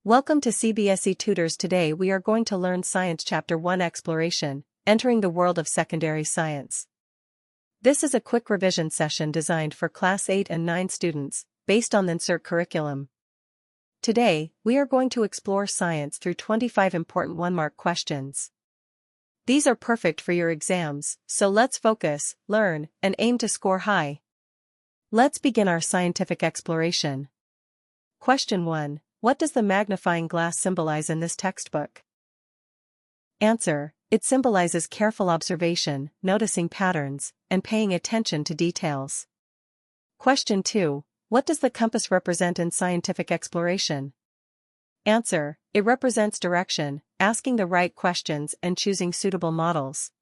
Welcome to CBSE Tutors. Today we are going to learn Science Chapter 1 Exploration, Entering the World of Secondary Science. This is a quick revision session designed for Class 8 and 9 students, based on the NCERT curriculum. Today, we are going to explore science through 25 important one-mark questions. These are perfect for your exams, so let's focus, learn, and aim to score high. Let's begin our scientific exploration. Question 1. What does the magnifying glass symbolize in this textbook? Answer: it symbolizes careful observation, noticing patterns, and paying attention to details. Question 2. What does the compass represent in scientific exploration? Answer: it represents direction, asking the right questions and choosing suitable models.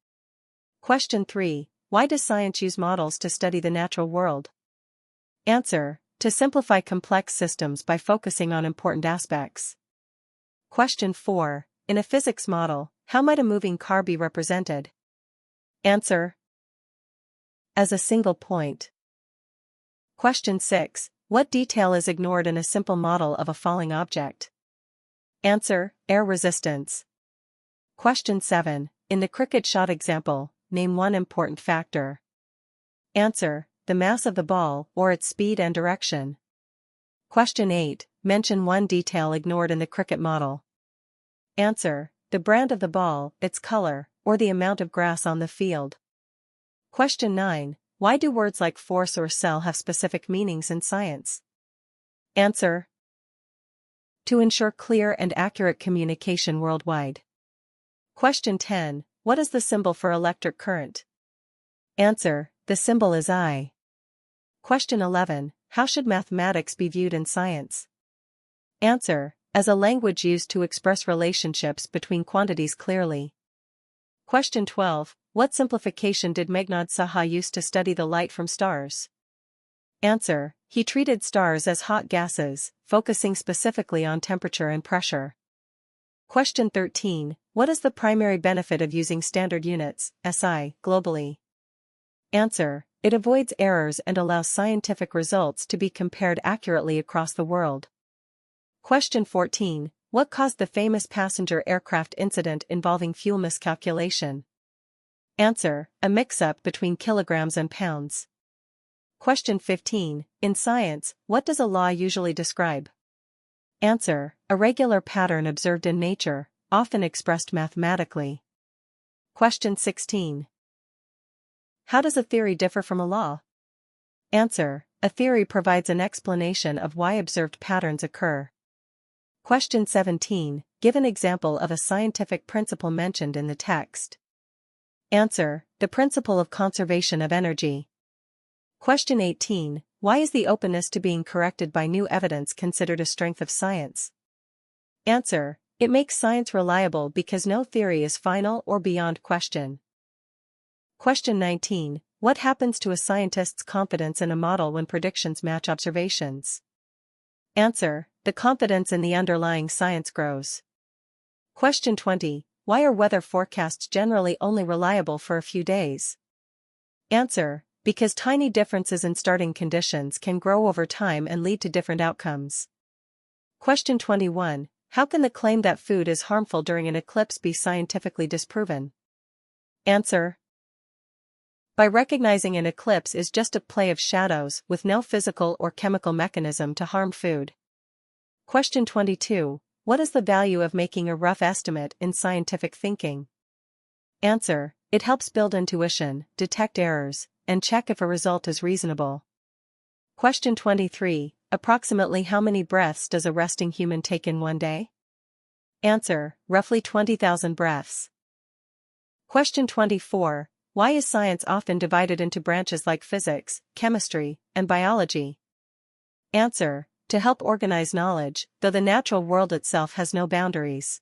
Question 3. Why does science use models to study the natural world? Answer: to simplify complex systems by focusing on important aspects. Question 4. In a physics model, how might a moving car be represented? Answer: as a single point. Question 6. What detail is ignored in a simple model of a falling object? Answer: air resistance. Question 7. In the cricket shot example, name one important factor. Answer: the mass of the ball or its speed and direction. Question 8. Mention one detail ignored in the cricket model. Answer: the brand of the ball, its color, or the amount of grass on the field. Question 9. Why do words like force or cell have specific meanings in science? Answer: to ensure clear and accurate communication worldwide. Question 10. What is the symbol for electric current? Answer: the symbol is I. Question 11. How should mathematics be viewed in science? Answer: as a language used to express relationships between quantities clearly. Question 12. What simplification did Meghnad Saha use to study the light from stars? Answer: he treated stars as hot gases, focusing specifically on temperature and pressure. Question 13. What is the primary benefit of using standard units, SI, globally? Answer: it avoids errors and allows scientific results to be compared accurately across the world. Question 14. What caused the famous passenger aircraft incident involving fuel miscalculation? Answer: a mix-up between kilograms and pounds. Question 15. In science, what does a law usually describe? Answer: a regular pattern observed in nature, often expressed mathematically. Question 16. How does a theory differ from a law? Answer: a theory provides an explanation of why observed patterns occur. Question 17. Give an example of a scientific principle mentioned in the text. Answer: the principle of conservation of energy. Question 18. Why is the openness to being corrected by new evidence considered a strength of science? Answer: it makes science reliable because no theory is final or beyond question. Question 19. What happens to a scientist's confidence in a model when predictions match observations? Answer: the confidence in the underlying science grows. Question 20. Why are weather forecasts generally only reliable for a few days? Answer: because tiny differences in starting conditions can grow over time and lead to different outcomes. Question 21. How can the claim that food is harmful during an eclipse be scientifically disproven? Answer: by recognizing an eclipse is just a play of shadows with no physical or chemical mechanism to harm food. Question 22. What is the value of making a rough estimate in scientific thinking? Answer: it helps build intuition, detect errors, and check if a result is reasonable. Question 23. Approximately how many breaths does a resting human take in one day? Answer: roughly 20,000 breaths. Question 24. Why is science often divided into branches like physics, chemistry, and biology? Answer: to help organize knowledge, though the natural world itself has no boundaries.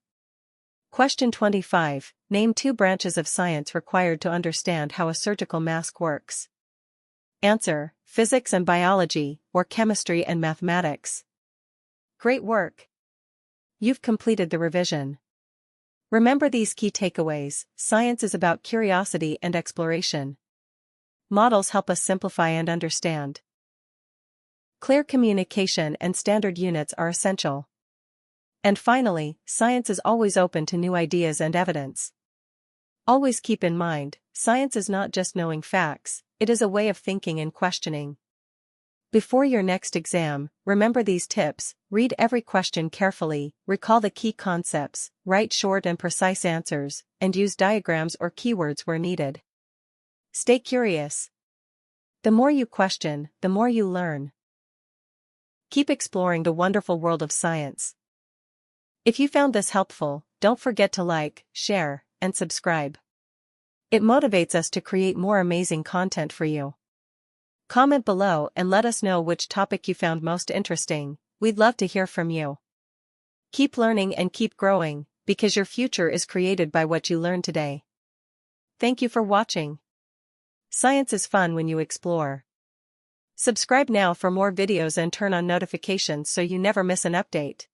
Question 25. Name two branches of science required to understand how a surgical mask works. Answer: physics and biology, or chemistry and mathematics. Great work! You've completed the revision. Remember these key takeaways: science is about curiosity and exploration. Models help us simplify and understand. Clear communication and standard units are essential. And finally, science is always open to new ideas and evidence. Always keep in mind, science is not just knowing facts, it is a way of thinking and questioning. Before your next exam, remember these tips: read every question carefully, recall the key concepts, write short and precise answers, and use diagrams or keywords where needed. Stay curious. The more you question, the more you learn. Keep exploring the wonderful world of science. If you found this helpful, don't forget to like, share, and subscribe. It motivates us to create more amazing content for you. Comment below and let us know which topic you found most interesting. We'd love to hear from you. Keep learning and keep growing, because your future is created by what you learn today. Thank you for watching. Science is fun when you explore. Subscribe now for more videos and turn on notifications so you never miss an update.